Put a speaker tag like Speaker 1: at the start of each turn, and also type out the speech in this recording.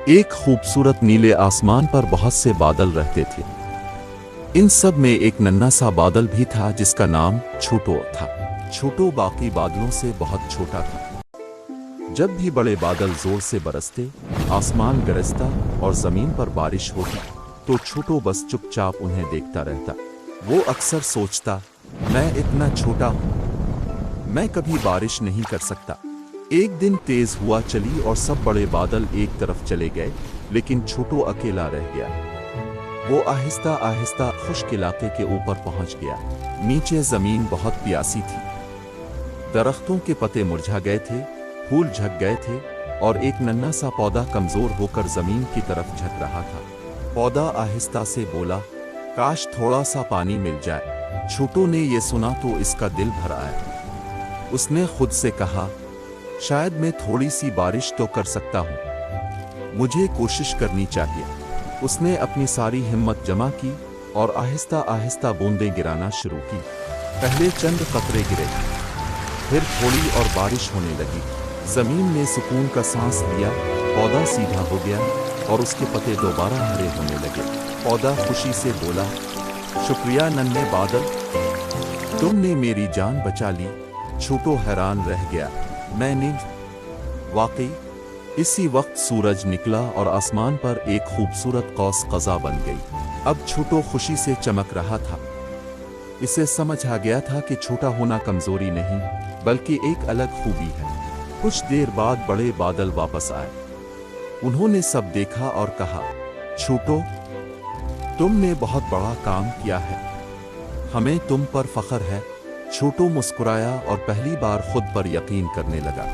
Speaker 1: एक खूबसूरत नीले आसमान पर बहुत से बादल रहते थे। इन सब में एक नन्हा सा बादल भी था जिसका नाम छोटो था। छोटो बाकी बादलों से बहुत छोटा था। जब भी बड़े बादल जोर से बरसते, आसमान गरजता और जमीन पर बारिश होती, तो छोटो बस चुपचाप उन्हें देखता रहता। वो अक्सर सोचता, मैं इतना छोटा हूं, मैं कभी बारिश नहीं कर सकता। एक दिन तेज हुआ चली और सब बड़े बादल एक तरफ चले गए, लेकिन छोटो अकेला रह गया। वो आहिस्ता आहिस्ता खुश्क इलाके के ऊपर पहुंच गया। नीचे जमीन बहुत प्यासी थी। दरख्तों के पत्ते मुरझा गए थे, फूल झक गए थे और एक नन्हा सा पौधा कमजोर होकर जमीन की तरफ झुक रहा था। पौधा आहिस्ता से बोला, काश थोड़ा सा पानी मिल जाए। छोटो ने ये सुना तो इसका दिल भर आया। उसने खुद से कहा, शायद मैं थोड़ी सी बारिश तो कर सकता हूँ, मुझे कोशिश करनी चाहिए। उसने अपनी सारी हिम्मत जमा की और आहिस्ता आहिस्ता बूंदें गिराना शुरू की। पहले चंद कतरे गिरे, फिर थोड़ी और बारिश होने लगी। जमीन ने सुकून का सांस लिया, पौधा सीधा हो गया और उसके पत्ते दोबारा हरे होने लगे। पौधा खुशी से बोला, शुक्रिया नन्हे बादल, तुमने मेरी जान बचा ली। छोटो हैरान रह गया, मैंने? वाकई इसी वक्त सूरज निकला और आसमान पर एक खूबसूरत कौस कज़ा बन गई। अब छोटो खुशी से चमक रहा था। इसे समझ आ गया था कि छोटा होना कमजोरी नहीं, बल्कि एक अलग खूबी है। कुछ देर बाद बड़े बादल वापस आए। उन्होंने सब देखा और कहा, छोटो, तुमने बहुत बड़ा काम किया है, हमें तुम पर फख्र है। छोटो मुस्कुराया और पहली बार खुद पर यकीन करने लगा।